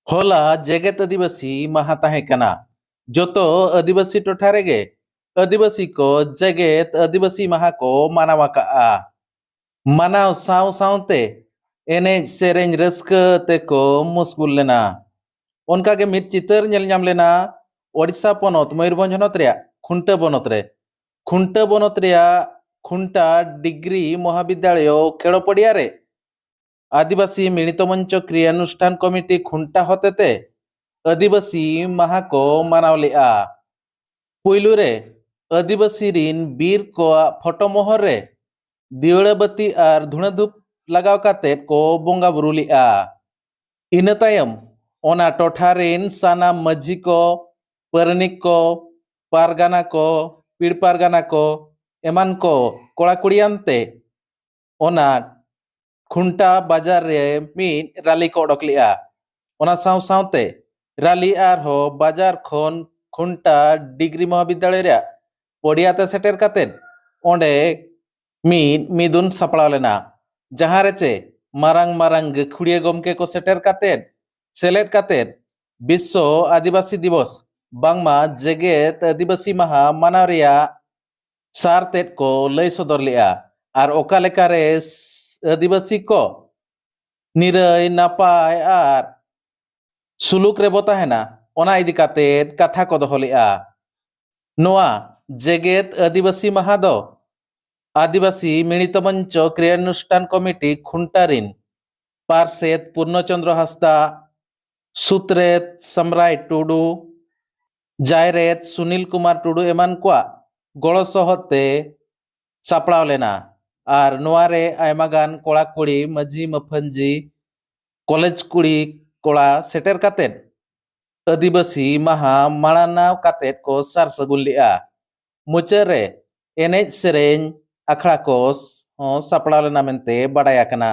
होला जेगेत आदिवासी माहा ताहें कना जोतो आदिवासी टोठा रेगे आदिवासी को जेगेत आदिवासी माहा को मानावा काआ मानाव साव सावते एने सेरेंज रस्क ते को मुस्कुल लेना उनका के मित चितर नेल नाम लेना ओडिशा पोनत मयूरभंज हनत रे खुंटा बनत रे खुंटा बनत रे खुंटा डिग्री महाविद्यालय खेड़ पड़िया रे आदिवासी मिलित मंच क्रियानुष्ठान कमिटी खुंटा हतेते आदिवासी माहा को मानाव लेआ पुइलु रे आदिवासी रिन बीर को फोटो मोहर रे दिवड़ाबत्ती और धुणाधुप लगाव काते को बोंगा बुरु लेआ इना तायम ओना टोठा रिन साना मजी को परनिक को पारगाना को पीड़ पारगाना को एमान को कोड़ा कुड़ियानते ओना खुंटा बाजार रे मीन राली को ओडक लेआ ओना साव सावते राली आर हो बाजार खन खुंटा डिग्री महाविद्यालय रे पड़ियाते सेटर काते ओंडे मीन मिदुन सापड़ाव लेना जहां रे चे मारांग मारांग खुड़िया गमके को सेटर काते सेलेट काते विश्व आदिवासी दिवस बांगमा जेगेत आदिवासी माहा मानाव रेया सार तेट को लय सदर लेआ आर ओका लेका रे आदिवासी को निरय नापाय आर सुलुक रे बताहेना ओना इदी काते कथा को दोहो लेआ नोआ जेगेत आदिवासी माहा दो आदिवासी मिलित मंच क्रियानुष्ठान कमिटी खुंटारिन पार्षद पूर्णचंद्र हांसदा सुत्रेत समराय टुडू जायरेत सुनील कुमार टुडू एमान को गड़ो सहते सापड़ाव लेना आर नोआरे आयमागान कोड़ा कुड़ी मजी मफंजी कॉलेज कुड़ी कोड़ा सेटर कातेट आदिवासी माहा माड़ानाव कातेट को सार सगुन लेआ मुचारे एनेज सेरेंज अखड़ा को सापड़ाव लेना मेनते बाडाय आकना।